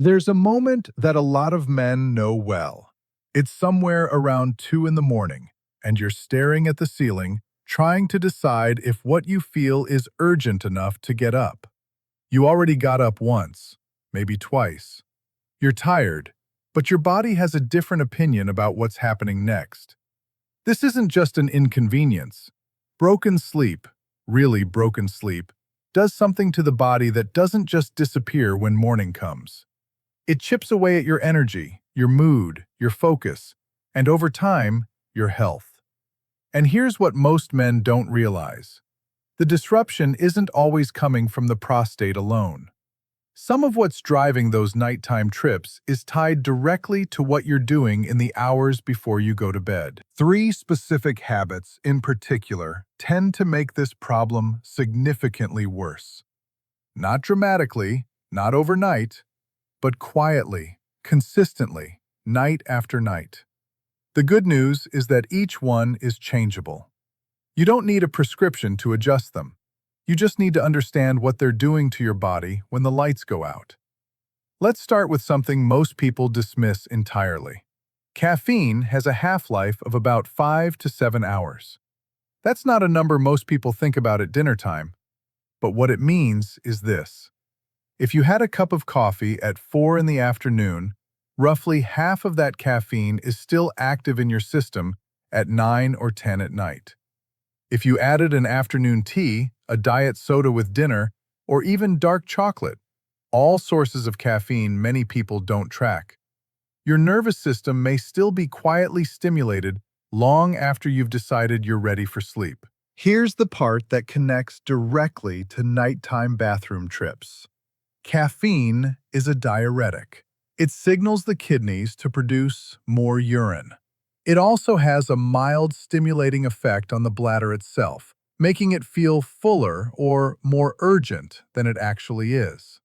There's a moment that a lot of men know well. It's somewhere around 2 in the morning, and you're staring at the ceiling, trying to decide if what you feel is urgent enough to get up. You already got up once, maybe twice. You're tired, but your body has a different opinion about what's happening next. This isn't just an inconvenience. Broken sleep, really broken sleep, does something to the body that doesn't just disappear when morning comes. It chips away at your energy, your mood, your focus, and over time, your health. And here's what most men don't realize. The disruption isn't always coming from the prostate alone. Some of what's driving those nighttime trips is tied directly to what you're doing in the hours before you go to bed. Three specific habits, in particular, tend to make this problem significantly worse. Not dramatically, not overnight, but quietly, consistently, night after night. The good news is that each one is changeable. You don't need a prescription to adjust them. You just need to understand what they're doing to your body when the lights go out. Let's start with something most people dismiss entirely. Caffeine has a half-life of about 5 to 7 hours. That's not a number most people think about at dinner time, but what it means is this. If you had a cup of coffee at 4 in the afternoon, roughly half of that caffeine is still active in your system at 9 or 10 at night. If you added an afternoon tea, a diet soda with dinner, or even dark chocolate, all sources of caffeine many people don't track, your nervous system may still be quietly stimulated long after you've decided you're ready for sleep. Here's the part that connects directly to nighttime bathroom trips. Caffeine is a diuretic. It signals the kidneys to produce more urine. It also has a mild stimulating effect on the bladder itself, making it feel fuller or more urgent than it actually is.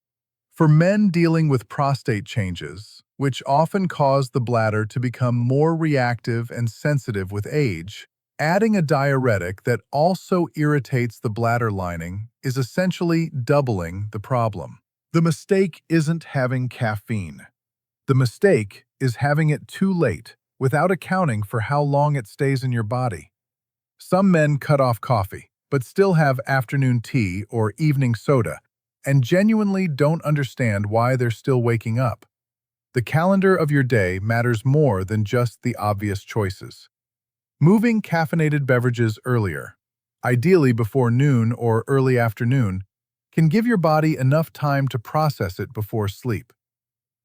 For men dealing with prostate changes, which often cause the bladder to become more reactive and sensitive with age, adding a diuretic that also irritates the bladder lining is essentially doubling the problem. The mistake isn't having caffeine. The mistake is having it too late, without accounting for how long it stays in your body. Some men cut off coffee, but still have afternoon tea or evening soda, and genuinely don't understand why they're still waking up. The calendar of your day matters more than just the obvious choices. Moving caffeinated beverages earlier, ideally before noon or early afternoon, can give your body enough time to process it before sleep.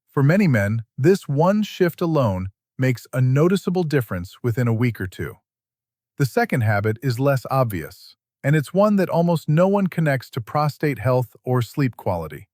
For many men, this one shift alone makes a noticeable difference within a week or two. The second habit is less obvious, and it's one that almost no one connects to prostate health or sleep quality.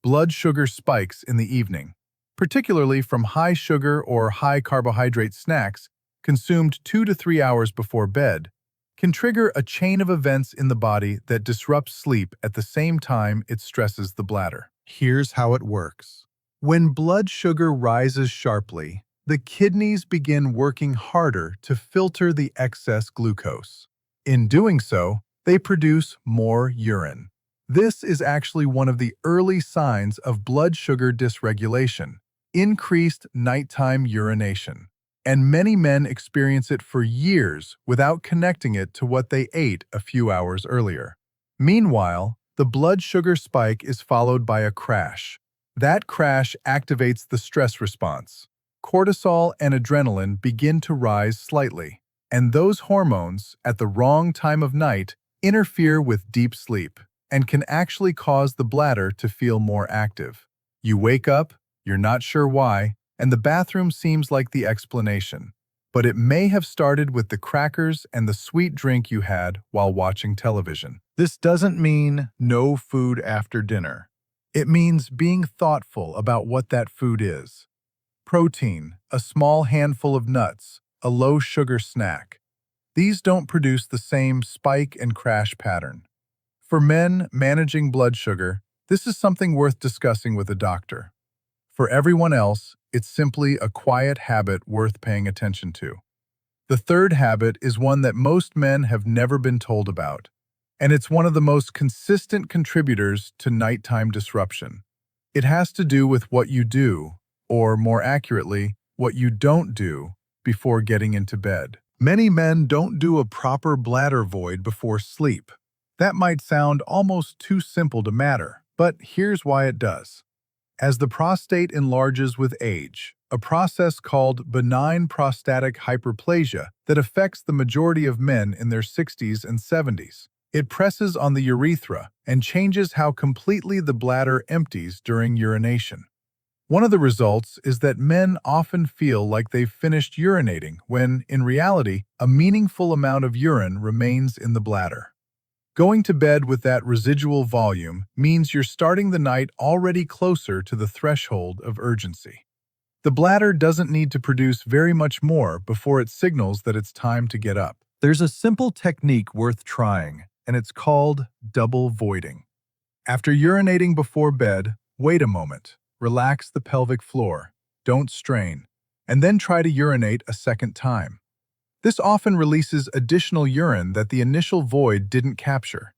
Blood sugar spikes in the evening, particularly from high sugar or high carbohydrate snacks consumed 2 to 3 hours before bed, can trigger a chain of events in the body that disrupts sleep at the same time it stresses the bladder. Here's how it works. When blood sugar rises sharply, the kidneys begin working harder to filter the excess glucose. In doing so, they produce more urine. This is actually one of the early signs of blood sugar dysregulation, increased nighttime urination. And many men experience it for years without connecting it to what they ate a few hours earlier. Meanwhile, the blood sugar spike is followed by a crash. That crash activates the stress response. Cortisol and adrenaline begin to rise slightly, and those hormones, at the wrong time of night, interfere with deep sleep and can actually cause the bladder to feel more active. You wake up, you're not sure why, and the bathroom seems like the explanation. But it may have started with the crackers and the sweet drink you had while watching television. This doesn't mean no food after dinner. It means being thoughtful about what that food is. Protein, a small handful of nuts, a low-sugar snack. These don't produce the same spike and crash pattern. For men managing blood sugar, this is something worth discussing with a doctor. For everyone else, it's simply a quiet habit worth paying attention to. The third habit is one that most men have never been told about, and it's one of the most consistent contributors to nighttime disruption. It has to do with what you do, or more accurately, what you don't do before getting into bed. Many men don't do a proper bladder void before sleep. That might sound almost too simple to matter, but here's why it does. As the prostate enlarges with age, a process called benign prostatic hyperplasia that affects the majority of men in their 60s and 70s. It presses on the urethra and changes how completely the bladder empties during urination. One of the results is that men often feel like they've finished urinating when, in reality, a meaningful amount of urine remains in the bladder. Going to bed with that residual volume means you're starting the night already closer to the threshold of urgency. The bladder doesn't need to produce very much more before it signals that it's time to get up. There's a simple technique worth trying, and it's called double voiding. After urinating before bed, wait a moment, relax the pelvic floor, don't strain, and then try to urinate a second time. This often releases additional urine that the initial void didn't capture.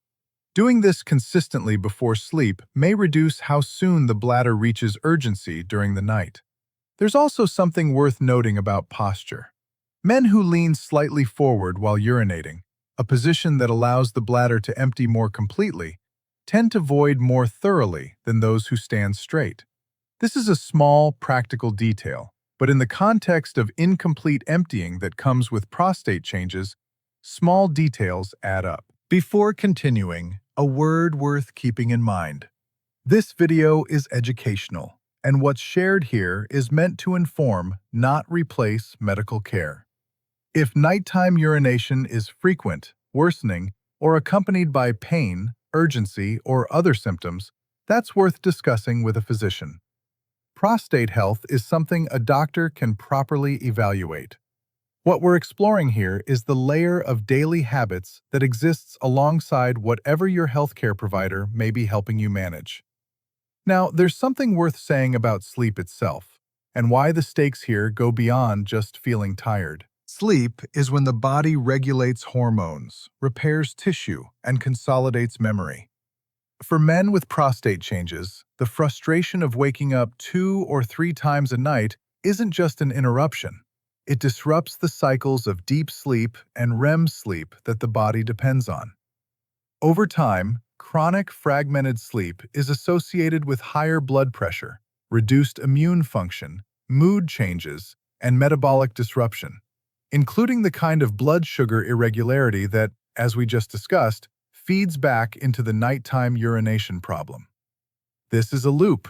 Doing this consistently before sleep may reduce how soon the bladder reaches urgency during the night. There's also something worth noting about posture. Men who lean slightly forward while urinating, a position that allows the bladder to empty more completely, tend to void more thoroughly than those who stand straight. This is a small, practical detail, but in the context of incomplete emptying that comes with prostate changes, small details add up. Before continuing, a word worth keeping in mind. This video is educational, and what's shared here is meant to inform, not replace medical care. If nighttime urination is frequent, worsening, or accompanied by pain, urgency, or other symptoms, that's worth discussing with a physician. Prostate health is something a doctor can properly evaluate. What we're exploring here is the layer of daily habits that exists alongside whatever your healthcare provider may be helping you manage. Now, there's something worth saying about sleep itself, and why the stakes here go beyond just feeling tired. Sleep is when the body regulates hormones, repairs tissue, and consolidates memory. For men with prostate changes, the frustration of waking up 2 or 3 times a night isn't just an interruption. It disrupts the cycles of deep sleep and REM sleep that the body depends on. Over time, chronic fragmented sleep is associated with higher blood pressure, reduced immune function, mood changes, and metabolic disruption, including the kind of blood sugar irregularity that, as we just discussed, feeds back into the nighttime urination problem. This is a loop.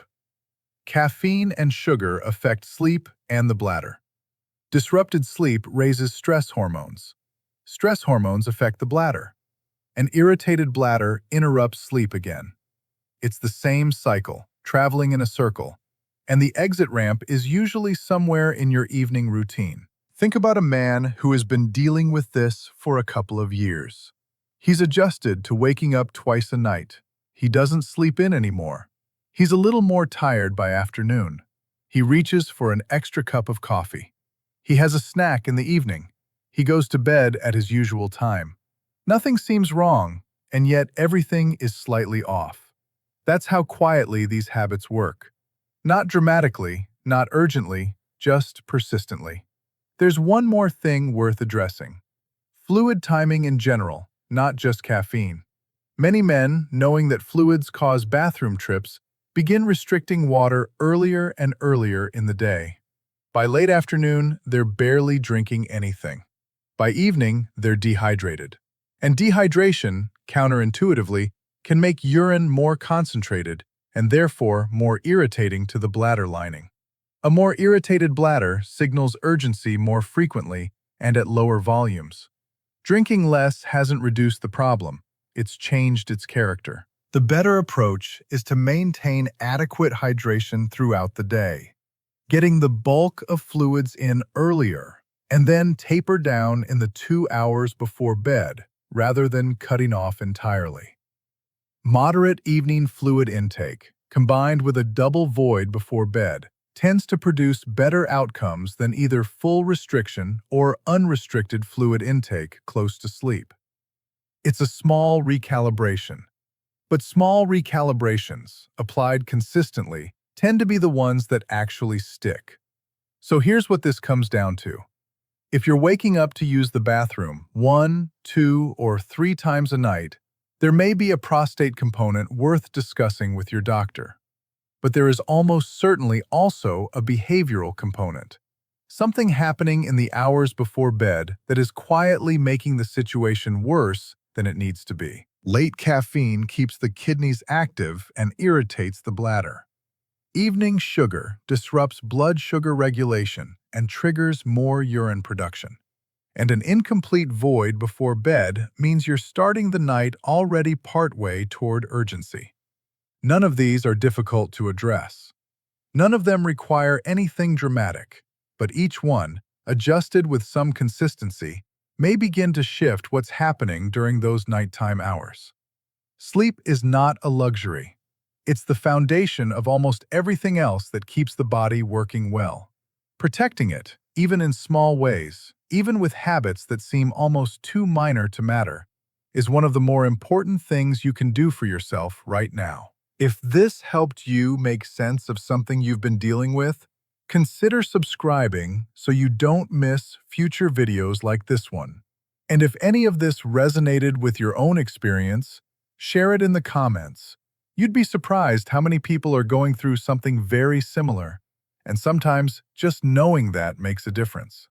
Caffeine and sugar affect sleep and the bladder. Disrupted sleep raises stress hormones. Stress hormones affect the bladder. An irritated bladder interrupts sleep again. It's the same cycle, traveling in a circle, and the exit ramp is usually somewhere in your evening routine. Think about a man who has been dealing with this for a couple of years. He's adjusted to waking up twice a night. He doesn't sleep in anymore. He's a little more tired by afternoon. He reaches for an extra cup of coffee. He has a snack in the evening. He goes to bed at his usual time. Nothing seems wrong, and yet everything is slightly off. That's how quietly these habits work. Not dramatically, not urgently, just persistently. There's one more thing worth addressing. Fluid timing in general, not just caffeine. Many men, knowing that fluids cause bathroom trips, begin restricting water earlier and earlier in the day. By late afternoon, they're barely drinking anything. By evening, they're dehydrated. And dehydration, counterintuitively, can make urine more concentrated and therefore more irritating to the bladder lining. A more irritated bladder signals urgency more frequently and at lower volumes. Drinking less hasn't reduced the problem, it's changed its character. The better approach is to maintain adequate hydration throughout the day, getting the bulk of fluids in earlier, and then taper down in the 2 hours before bed, rather than cutting off entirely. Moderate evening fluid intake, combined with a double void before bed, tends to produce better outcomes than either full restriction or unrestricted fluid intake close to sleep. It's a small recalibration, but small recalibrations, applied consistently, tend to be the ones that actually stick. So here's what this comes down to. If you're waking up to use the bathroom 1, 2, or 3 times a night, there may be a prostate component worth discussing with your doctor. But there is almost certainly also a behavioral component. Something happening in the hours before bed that is quietly making the situation worse than it needs to be. Late caffeine keeps the kidneys active and irritates the bladder. Evening sugar disrupts blood sugar regulation and triggers more urine production. And an incomplete void before bed means you're starting the night already partway toward urgency. None of these are difficult to address. None of them require anything dramatic, but each one, adjusted with some consistency, may begin to shift what's happening during those nighttime hours. Sleep is not a luxury. It's the foundation of almost everything else that keeps the body working well. Protecting it, even in small ways, even with habits that seem almost too minor to matter, is one of the more important things you can do for yourself right now. If this helped you make sense of something you've been dealing with, consider subscribing so you don't miss future videos like this one. And if any of this resonated with your own experience, share it in the comments. You'd be surprised how many people are going through something very similar, and sometimes just knowing that makes a difference.